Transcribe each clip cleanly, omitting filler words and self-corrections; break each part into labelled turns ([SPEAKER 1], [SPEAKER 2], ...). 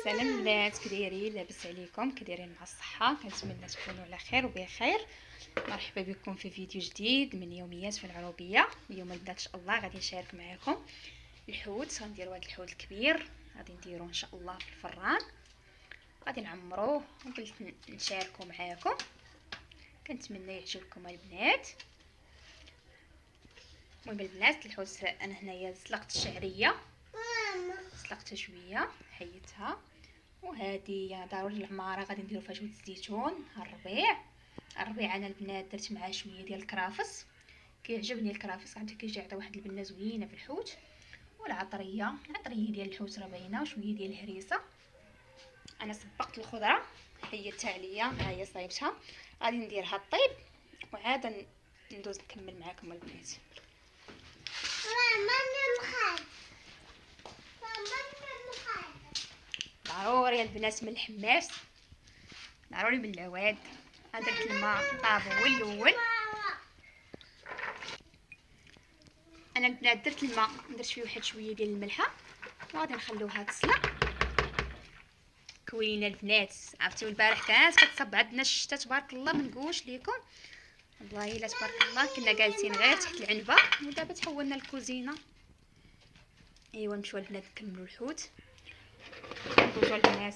[SPEAKER 1] سلام البنات، كدايرين؟ لاباس عليكم؟ كدايرين مع الصحه؟ كنتمنى تكونوا على خير وبخير. مرحبا بكم في فيديو جديد من يوميات في العروبيه. اليوم البنات ان شاء الله غادي نشارك معكم الحوت. غنديروا هذا الحوت الكبير، غادي نديروه ان شاء الله في الفران، غادي نعمروه وقلت نشاركه معكم. كنتمنى يعجبكم البنات. المهم البنات، الحوت انا هنايا سلقت الشعريه، سلقتها شويه حيدتها، وهذه ضروري العماره غادي نديرو فيها شويه الزيتون. الربيع انا البنات درت معاه شويه ديال الكرافس، كيعجبني الكرافس، عاد كيجي واحد البنه زوينه في الحوت. والعطريه ديال الحوت راه باينه، وشويه ديال الهريسه. انا سبقت الخضره حيدتها عليا، ها هي صايبتها، غادي نديرها طيب وعاد ندوز نكمل معكم البنات. ضروري البنات من الحماس، ضروري بالعواد. درت الماء طاب هو الاول. انا البنات درت الماء، درت فيه واحد شويه ديال الملحه، وغادي نخلوها تسلق. كوينه البنات، عرفتوا البارح كانت كتصب عندنا الشتا تبارك الله، ما نقولش لكم والله الا تبارك الله. كنا جالسين غير تحت العنبه، ودابا تحولنا للكوزينه. ايوا نمشيو البنات نكملوا الحوت. ندوزو البنات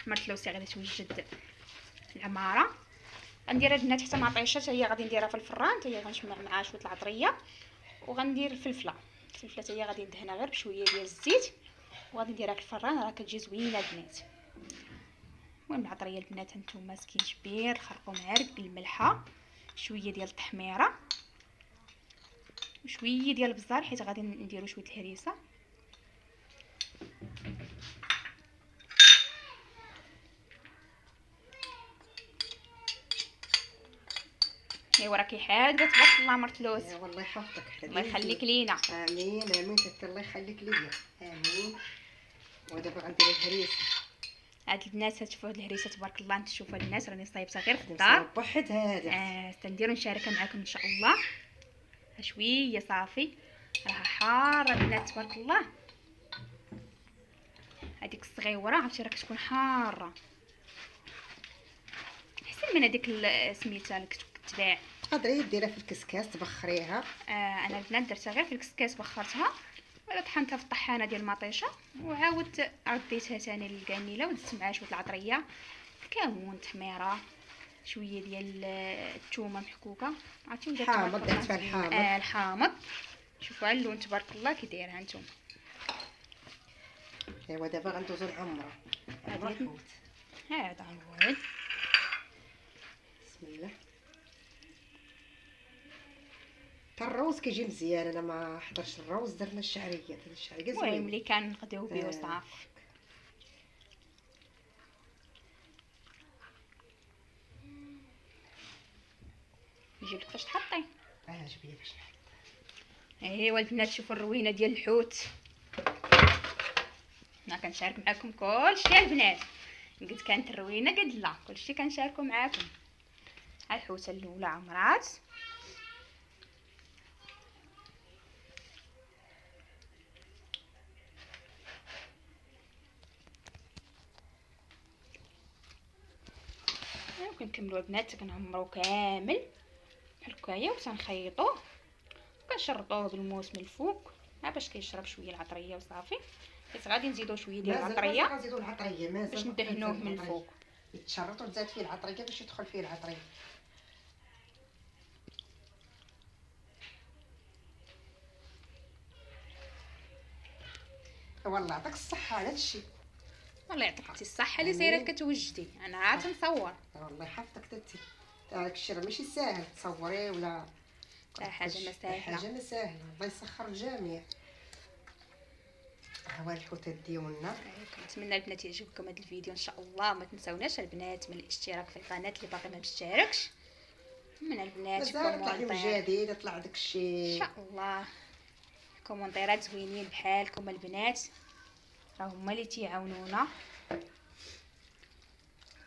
[SPEAKER 1] مرتلوسي غادي توجد العماره. غندير البنات حتى مطيشه، حتى هي غادي نديرها في الفران، حتى هي غنجمع معها شويه العطريه، وغندير الفلفله حتى هي غادي ندهنها غير بشويه ديال الزيت، وغادي نديرها في الفران، راه كتجي زوينه البنات. المهم العطريه البنات هانتوما سكينجبير، خرقوا معالق الملحه، شويه ديال التحميره، وشويه ديال البزار حيت غادي نديرو شويه الهريسه. ايوا راه كيحاد تبارك الله مرتلوس.
[SPEAKER 2] والله يحفظك حدا،
[SPEAKER 1] الله يخليك لينا.
[SPEAKER 2] امين امين. الله يخليك ليا، امين. ودابا غندير الهريسه.
[SPEAKER 1] هاد البنات تشوفوا هاد الهريسه تبارك الله، تشوفوا الناس راني صايبتها غير في الدار.
[SPEAKER 2] بوحد هذا
[SPEAKER 1] تنديرو نشاركها معكم ان شاء الله. شويه صافي، راه حاره البنات تبارك الله. هذيك الصغيوره عرفتي راه كتكون حاره، احسن من هذيك سميتها اللي كتباع.
[SPEAKER 2] تقدري ديرها في الكسكاس تبخريها.
[SPEAKER 1] انا البنات درتها غير في الكسكاس، بخرتها ولا طحنتها في الطحانه ديال المطيشه، وعاودت رديتها ثاني للكانيله، ودزت معها شويه العطريه، الكمون، التحميره، شويه ديال الثومه محكوكه، عرفتي ودرت
[SPEAKER 2] حامض، درت فيها الحامض.
[SPEAKER 1] الحامض. شوفوا على اللون تبارك الله كي دايرها هانتوما.
[SPEAKER 2] ايوا دابا غندوزو للعمره.
[SPEAKER 1] هذا هو.
[SPEAKER 2] بسم الله. الروز كيجي مزيان، انا ما حضرش الروز، درنا الشعريه.
[SPEAKER 1] المهم اللي كان نقديو به وصافي. يجيب لك فاش تحطي.
[SPEAKER 2] جبيه فاش نحط.
[SPEAKER 1] ايوا البنات شوفوا الروينه ديال الحوت. انا كنشارك معكم كلشي البنات، قلت كانت الروينه قد لا كلشي كنشاركو معكم. ها الحوته الاولى عمرات، كنكملوا البنات كنعمرو كامل بحال هكايا، وتنخيطوه وكنشرطوه بالموس من الفوق باش كيشرب شويه العطريه وصافي. حيت غادي نزيدو شويه ديال العطريه،
[SPEAKER 2] غنزيدو العطريه مازال
[SPEAKER 1] باش ندهنوه من الفوق.
[SPEAKER 2] يتشرط وتزاد فيه العطريه باش يدخل فيه العطريه. والله يعطيك الصحه على هادشي.
[SPEAKER 1] الله يعطيك الصحه اللي سايره كتوجدي، انا عاد نصور.
[SPEAKER 2] الله يحفظك تتي. داك الشيء راه ماشي ساهل تصوري ولا
[SPEAKER 1] حاجه ما ساهله.
[SPEAKER 2] الله يسخر الجميع. هو الحوتات ديالنا.
[SPEAKER 1] كنتمنى البنات يعجبكم هذا الفيديو ان شاء الله. ما تنساوناش البنات من الاشتراك في القناه اللي باقي ما مشتركش، من البنات
[SPEAKER 2] كومونتير جديد يطلع داك الشيء
[SPEAKER 1] ان شاء الله. كومونتيرات زوينين بحالكم البنات، راه هما اللي تيعاونونا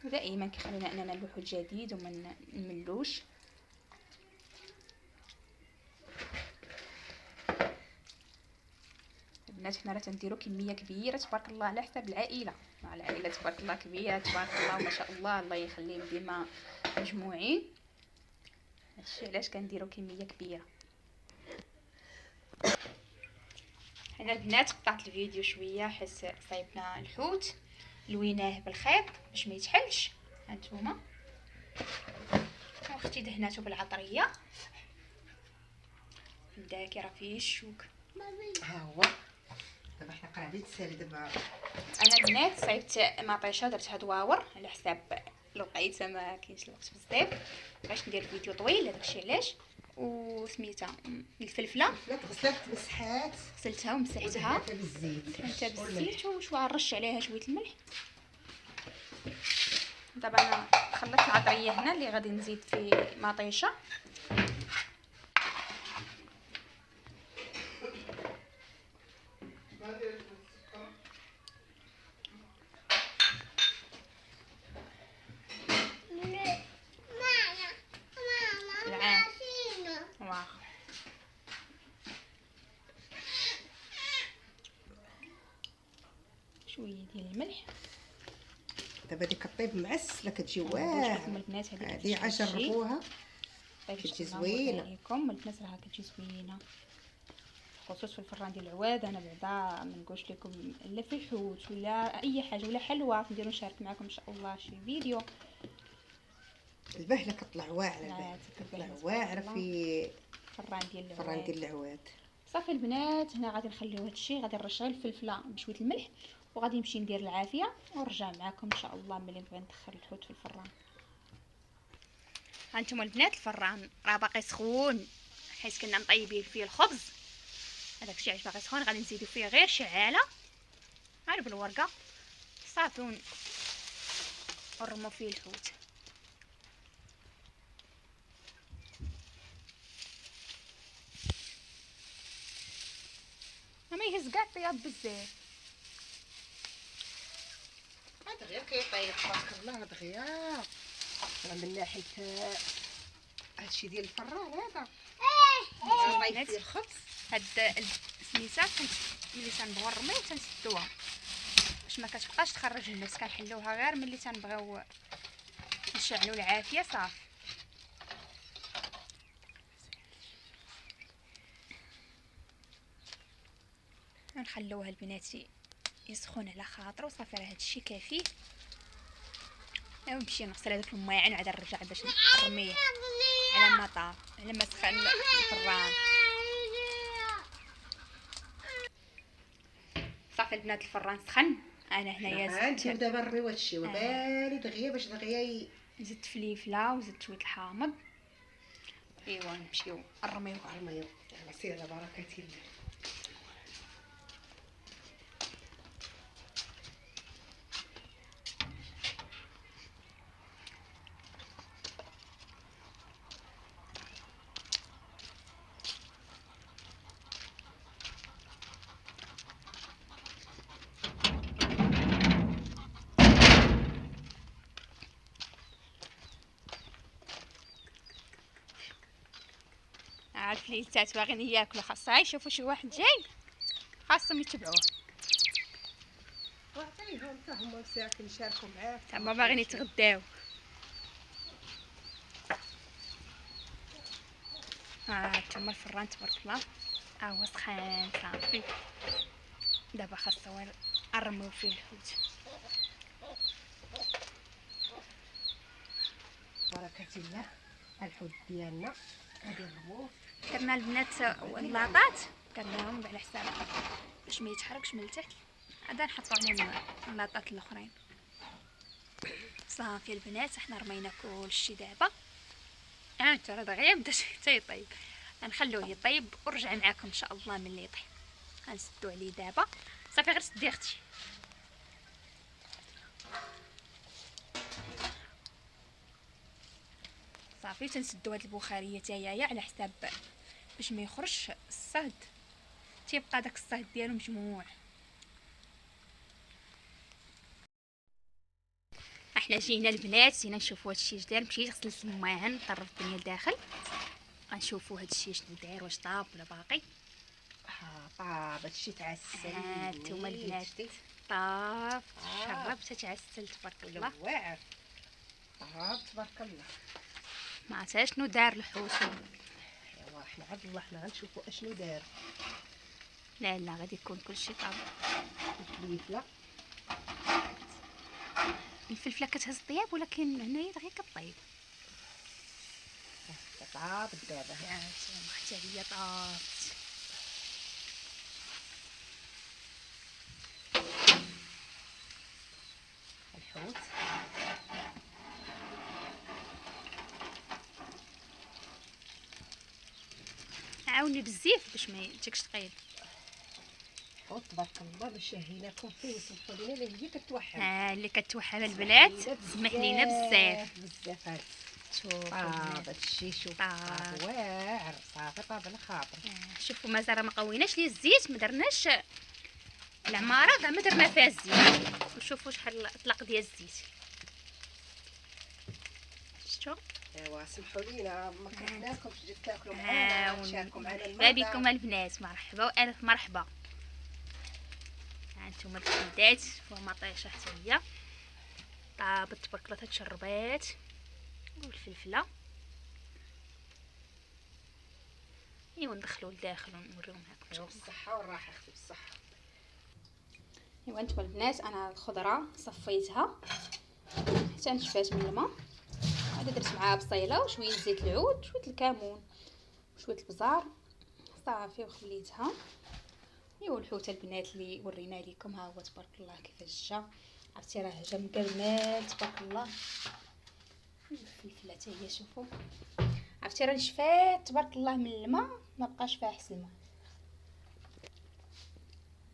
[SPEAKER 1] ودائما كيخلونا اننا نلوحو الجديد وما نملوش. البنات حنا راه تنديرو كميه كبيره تبارك الله على حساب العائله. العائله تبارك الله كبيره تبارك الله وما شاء الله، الله يخليهم ديما مجموعين. هادشي علاش كنديرو كميه كبيره. حنا البنات قطعت الفيديو شويه حيت صايبنا الحوت لويناه بالخيط باش ما يتحلش. هانتوما واختي دهناتو بالعطريه داكي راه فيه الشوك.
[SPEAKER 2] ها هو دابا حنا قاعدين تسالي دابا.
[SPEAKER 1] انا البنات صايبت مطيشه درتها دواور على حساب الوقيته ما كاينش الوقت بزاف باش ندير فيديو طويل. هذاكشي علاش. وسميتها الفلفله
[SPEAKER 2] لا غسلات مسحات
[SPEAKER 1] غسلتها ومسحتها
[SPEAKER 2] بالزيت
[SPEAKER 1] حتى بالزيت وشويه نرش عليها شويه الملح. دابا انا خلطت العطريه هنا اللي غادي نزيد في مطيشه. شويه ديال الملح.
[SPEAKER 2] دابا ديك الطيب معسله كتجي
[SPEAKER 1] واعره. البنات
[SPEAKER 2] هذه عا جربوها كتجي زوينه.
[SPEAKER 1] عليكم البنات راه كتجي زوينه خصوص في الفران ديال العواد. انا بعدا ما نقولش لكم لا في الحوت ولا اي حاجه ولا حلوه نديرو نشارك معكم ان شاء الله شي فيديو.
[SPEAKER 2] البهله كطلع واعره. كطلع واعره في
[SPEAKER 1] الفران
[SPEAKER 2] ديال العواد.
[SPEAKER 1] صافي البنات هنا غادي نخليو هادشي. غادي نرش غير الفلفله بشويه الملح وغادي نمشي ندير العافيه ونرجع معكم ان شاء الله ملي نبغي ندخل الحوت في الفران. هانتوما البنات الفران راه باقي سخون حيت كنا مطيبين فيه الخبز. هذاك الشيء علاش باقي سخون. غادي نزيدو فيه غير شعاله غير بالورقه صافي ونرمو فيه الحوت. ما يهز كاع الطياب بزاف.
[SPEAKER 2] هذا غير كيطيب تبارك الله. هذا غير من ناحيه هادشي ديال الفران. هذا طيب فيه الخبز.
[SPEAKER 1] هاد السميسه ملي تنبغيو نرميو تنسدوها باش ما كتبقاش تخرج الناس. كنحلوها غير ملي تنبغيو نشعلوا العافيه صافي. نخلوها البنات يسخن على خاطر وصافي. راه هادشي كافي. نمشي نغسل هذاك الماعن عاد نرجع باش نرميه على ما طاب على ما سخن الفران. صافي البنات الفران سخن. انا هنايا
[SPEAKER 2] زدت دابا نرميو هادشي وبارد دغيا باش دغيا
[SPEAKER 1] زدت فليفله وزدت شويه الحامض. ايوا نمشيو نرميو.
[SPEAKER 2] يلا سير على بركه الله.
[SPEAKER 1] عارف لي تاع باغيين ياكلوا خاصها يشوفوا شي واحد جاي خاصهم يتبعوه.
[SPEAKER 2] وعطيهم حتى هما ساكن يشاركوا معاك.
[SPEAKER 1] هما باغيين يتغداو. هانتوما الفران تبارك الله ها هو سخان صافي. دابا خاصو نرميو فيه الحوت.
[SPEAKER 2] بركه الله. الحوت ديالنا غادي نرموه.
[SPEAKER 1] درنا البنات اللاطات درناهم على حساب باش ما يتحركش من التحت. عاد نحطو عليهم اللاطات الاخرين. صافي البنات حنا رمينا كلشي دابا. انت راه دغيا بدا تيطيب. غنخلوه يطيب ونرجع معكم ان شاء الله ملي يطيب. غنسدو عليه دابا. صافي غير سدي اختي. صافي تنسدو هاد البخاريه تاعي على حساب باش ما يخرجش الصهد تيبقى داك الصهد ديالو مجموع. احنا جينا البنات جينا نشوفوا هادشي جدار. مشيت غسلت الماعن طرفت الدنيا لداخل غنشوفوا هادشي شنو داير واش طاب ولا باقي.
[SPEAKER 2] طاب هادشي تعسل.
[SPEAKER 1] هانتوما البنات طاب شربت تعسل تبارك الله.
[SPEAKER 2] واعر طاب تبارك الله.
[SPEAKER 1] ما عرفتش شنو دار الحوت.
[SPEAKER 2] ايوا حنا عبد الله حنا غنشوفوا اشنو دار.
[SPEAKER 1] لا غادي يكون كلشي طاب.
[SPEAKER 2] الفليفله
[SPEAKER 1] الفلفله كتهز الطياب ولكن هنايا دغيا كطيب.
[SPEAKER 2] طاب دابا
[SPEAKER 1] هانتوما حتى هي طابت.
[SPEAKER 2] الحوت
[SPEAKER 1] عاوني بزاف باش ما يجيكش ثقيل.
[SPEAKER 2] الحوت تبارك الله باش شهيناكم فيه وسمحوا لينا اللي هي كتوحل.
[SPEAKER 1] اللي كتوحل البنات سمح لينا بزاف
[SPEAKER 2] بزاف هاد.
[SPEAKER 1] شوفوا
[SPEAKER 2] طاب هادشي شوف
[SPEAKER 1] طاب.
[SPEAKER 2] واعر صافي طاب على خاطر.
[SPEAKER 1] شوفوا مازال ما قويناش ليه الزيت، ما درناش العماره كاع ما درنا فيها الزيت. وشوفوا شحال طلق ديال الزيت. شفتوا
[SPEAKER 2] ايوا سمحوا لينا ما كرهناكمش جيت تاكلوا معانا تشاركوا معنا
[SPEAKER 1] مرحبا
[SPEAKER 2] المرضى.
[SPEAKER 1] بكم البنات، مرحبا والف مرحبا. هانتوما الحدات فما طيشه حتى هي طابت تبارك الله تشربات. والفلفله ايوا ندخلو لداخل ونوريهم لكم.
[SPEAKER 2] بالصحه والراحه اختي بالصحه.
[SPEAKER 1] ايوا انتما البنات انا الخضره صفيتها حتى نشفات من الماء. هذا درت معاها بصيله وشويه زيت العود وشويه الكمون وشويه البزار صافي وخليتها. ايوا الحوت البنات اللي ورينا لكم ها هو تبارك الله كيفاش جا. عرفتي راه جا مكرمال تبارك الله. الفلفله حتى هي شوفوا عرفتي راه نشفات تبارك الله من الماء ما بقاش فيها حس الماء.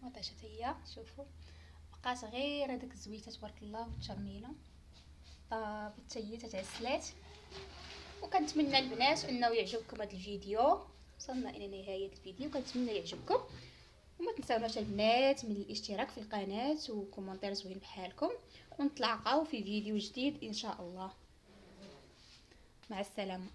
[SPEAKER 1] وطيشه حتى هي شوفوا بقات غير هذيك الزويته تبارك الله والتشرنيله. طابت حتى هي تتعسلات. وكنتمنى البنات انه يعجبكم هذا الفيديو. وصلنا الى نهايه الفيديو كنتمنى يعجبكم وما تنساوناش البنات من الاشتراك في القناه وكومونتير زوين بحالكم. ونتلاقاو في فيديو جديد ان شاء الله. مع السلامه.